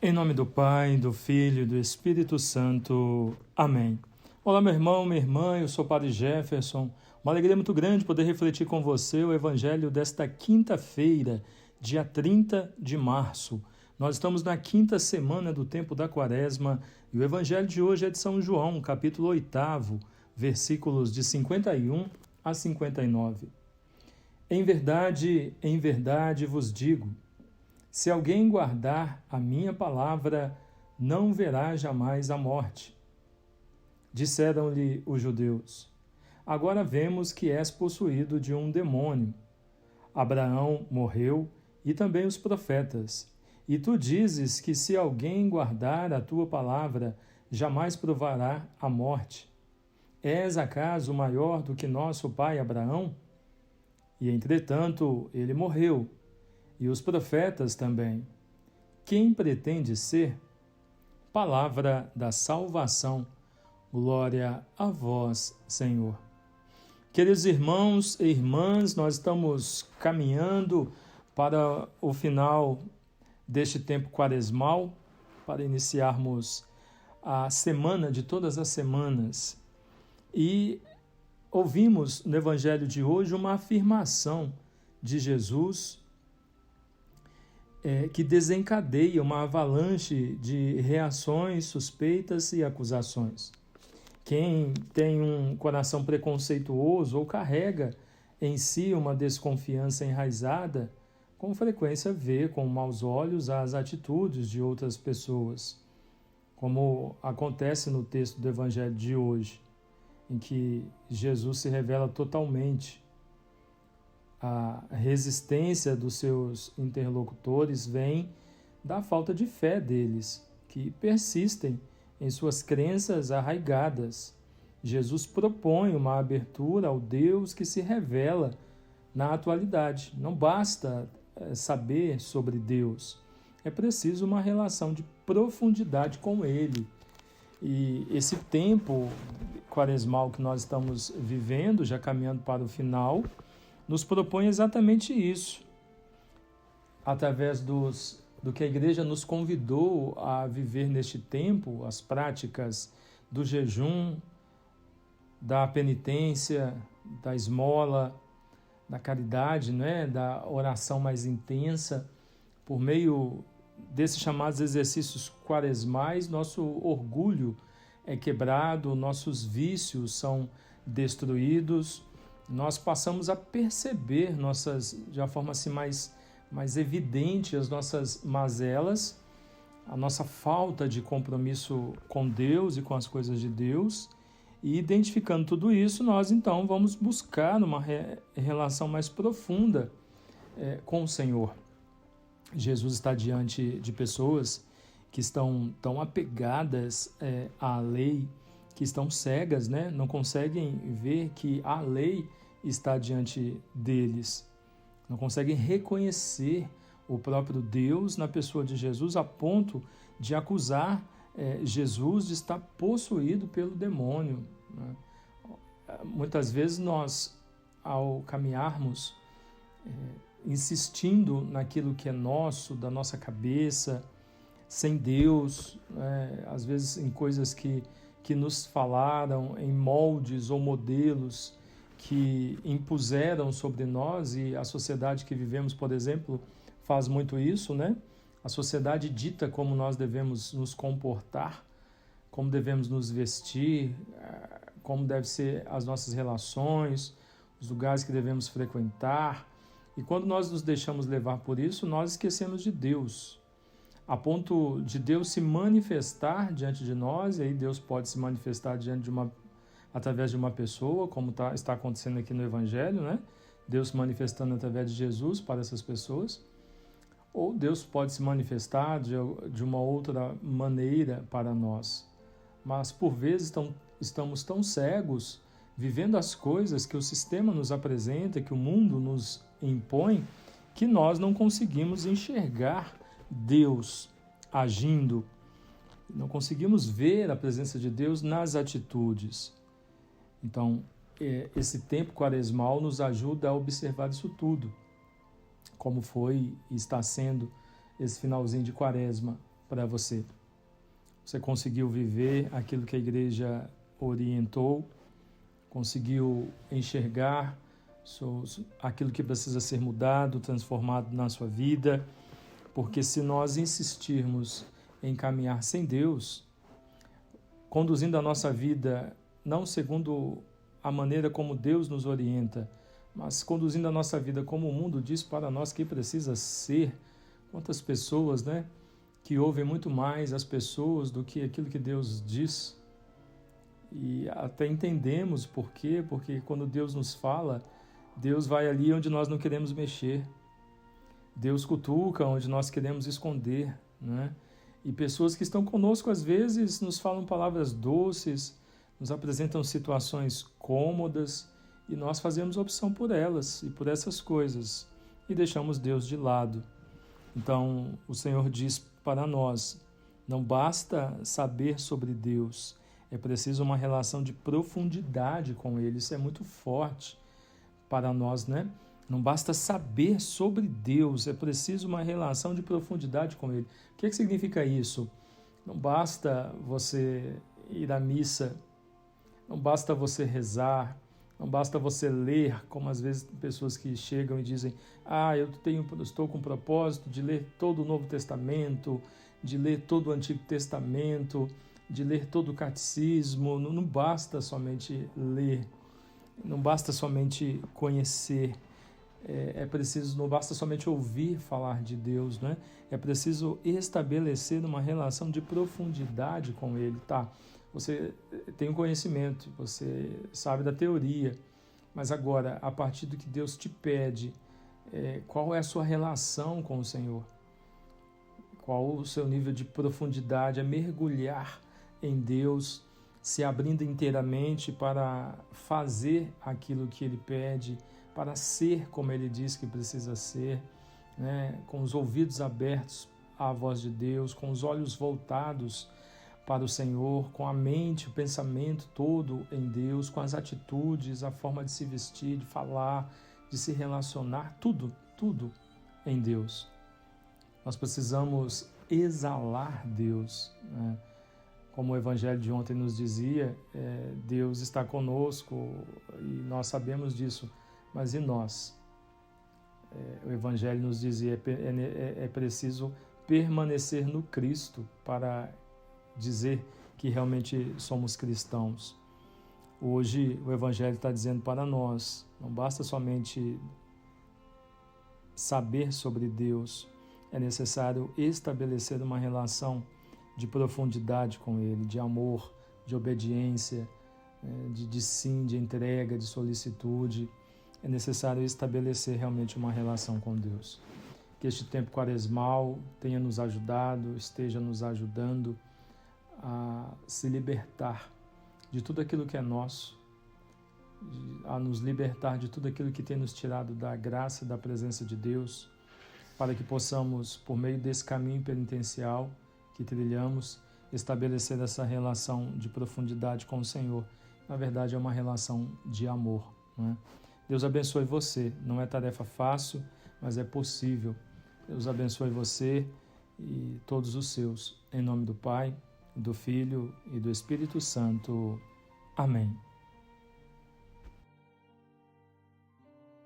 Em nome do Pai, do Filho e do Espírito Santo. Amém. Olá, meu irmão, minha irmã, eu sou o Padre Jefferson. Uma alegria muito grande poder refletir com você o Evangelho desta quinta-feira, dia 30 de março. Nós estamos na quinta semana do tempo da Quaresma e o Evangelho de hoje é de São João, capítulo 8, versículos de 51 a 59. Em verdade vos digo, se alguém guardar a minha palavra, não verá jamais a morte. Disseram-lhe os judeus: agora vemos que és possuído de um demônio. Abraão morreu e também os profetas. E tu dizes que se alguém guardar a tua palavra, jamais provará a morte. És acaso maior do que nosso pai Abraão? E entretanto ele morreu, e os profetas também. Quem pretende ser? Palavra da salvação. Glória a vós, Senhor. Queridos irmãos e irmãs, nós estamos caminhando para o final deste tempo quaresmal, para iniciarmos a semana de todas as semanas. E ouvimos no Evangelho de hoje uma afirmação de Jesus que desencadeia uma avalanche de reações, suspeitas e acusações. Quem tem um coração preconceituoso ou carrega em si uma desconfiança enraizada, com frequência vê com maus olhos as atitudes de outras pessoas, como acontece no texto do Evangelho de hoje, em que Jesus se revela totalmente. A resistência dos seus interlocutores vem da falta de fé deles, que persistem em suas crenças arraigadas. Jesus propõe uma abertura ao Deus que se revela na atualidade. Não basta saber sobre Deus, é preciso uma relação de profundidade com Ele. E esse tempo quaresmal que nós estamos vivendo, já caminhando para o final, nos propõe exatamente isso, através do que a Igreja nos convidou a viver neste tempo, as práticas do jejum, da penitência, da esmola, da caridade, da oração mais intensa. Por meio desses chamados exercícios quaresmais, nosso orgulho é quebrado, nossos vícios são destruídos, nós passamos a perceber de uma forma assim mais evidente as nossas mazelas, a nossa falta de compromisso com Deus e com as coisas de Deus, e identificando tudo isso, nós então vamos buscar uma relação mais profunda com o Senhor. Jesus está diante de pessoas que estão tão apegadas à lei, que estão cegas, não conseguem ver que a lei está diante deles, não conseguem reconhecer o próprio Deus na pessoa de Jesus, a ponto de acusar Jesus de estar possuído pelo demônio. Muitas vezes nós, ao caminharmos, insistindo naquilo que é nosso, da nossa cabeça, sem Deus, às vezes em coisas que nos falaram, em moldes ou modelos que impuseram sobre nós, e a sociedade que vivemos, por exemplo, faz muito isso, A sociedade dita como nós devemos nos comportar, como devemos nos vestir, como devem ser as nossas relações, os lugares que devemos frequentar. E quando nós nos deixamos levar por isso, nós esquecemos de Deus, a ponto de Deus se manifestar diante de nós, e aí Deus pode se manifestar através de uma pessoa, como está acontecendo aqui no Evangelho, Deus se manifestando através de Jesus para essas pessoas, ou Deus pode se manifestar de uma outra maneira para nós. Mas por vezes estamos tão cegos, vivendo as coisas que o sistema nos apresenta, que o mundo nos impõe, que nós não conseguimos enxergar Deus agindo, não conseguimos ver a presença de Deus nas atitudes. Então, esse tempo quaresmal nos ajuda a observar isso tudo, como foi e está sendo esse finalzinho de Quaresma. para você. Você conseguiu viver aquilo que a igreja orientou, conseguiu enxergar aquilo que precisa ser mudado, transformado na sua vida, porque se nós insistirmos em caminhar sem Deus, conduzindo a nossa vida não segundo a maneira como Deus nos orienta, mas conduzindo a nossa vida como o mundo diz para nós que precisa ser. Quantas pessoas, né, que ouvem muito mais as pessoas do que aquilo que Deus diz. E até entendemos por quê, porque quando Deus nos fala, Deus vai ali onde nós não queremos mexer. Deus cutuca onde nós queremos esconder, né? E pessoas que estão conosco às vezes nos falam palavras doces, nos apresentam situações cômodas e nós fazemos opção por elas e por essas coisas e deixamos Deus de lado. Então o Senhor diz para nós, não basta saber sobre Deus, é preciso uma relação de profundidade com Ele. Isso é muito forte para nós, né? Não basta saber sobre Deus, é preciso uma relação de profundidade com Ele. O que significa isso? Não basta você ir à missa, não basta você rezar, não basta você ler, como às vezes pessoas que chegam e dizem, eu estou com o propósito de ler todo o Novo Testamento, de ler todo o Antigo Testamento, de ler todo o Catecismo. Não basta somente ler, não basta somente conhecer, não basta somente ouvir falar de Deus, né? É preciso estabelecer uma relação de profundidade com Ele, tá? Você tem um conhecimento, você sabe da teoria, mas agora, a partir do que Deus te pede, qual é a sua relação com o Senhor? Qual o seu nível de profundidade? É mergulhar em Deus, se abrindo inteiramente para fazer aquilo que Ele pede, para ser como Ele diz que precisa ser, né? Com os ouvidos abertos à voz de Deus, com os olhos voltados para o Senhor, com a mente, o pensamento todo em Deus, com as atitudes, a forma de se vestir, de falar, de se relacionar, tudo em Deus. Nós precisamos exalar Deus, né? Como o Evangelho de ontem nos dizia, Deus está conosco e nós sabemos disso, mas e nós? O Evangelho nos dizia é preciso permanecer no Cristo para dizer que realmente somos cristãos. Hoje o Evangelho está dizendo para nós, não basta somente saber sobre Deus, é necessário estabelecer uma relação de profundidade com Ele, de amor, de obediência, de sim, de entrega, de solicitude. É necessário estabelecer realmente uma relação com Deus. Que este tempo quaresmal tenha nos ajudado, esteja nos ajudando a se libertar de tudo aquilo que é nosso, a nos libertar de tudo aquilo que tem nos tirado da graça e da presença de Deus, para que possamos, por meio desse caminho penitencial que trilhamos, estabelecer essa relação de profundidade com o Senhor. Na verdade, é uma relação de amor, né? Deus abençoe você. Não é tarefa fácil, mas é possível. Deus abençoe você e todos os seus. Em nome do Pai, do Filho e do Espírito Santo. Amém.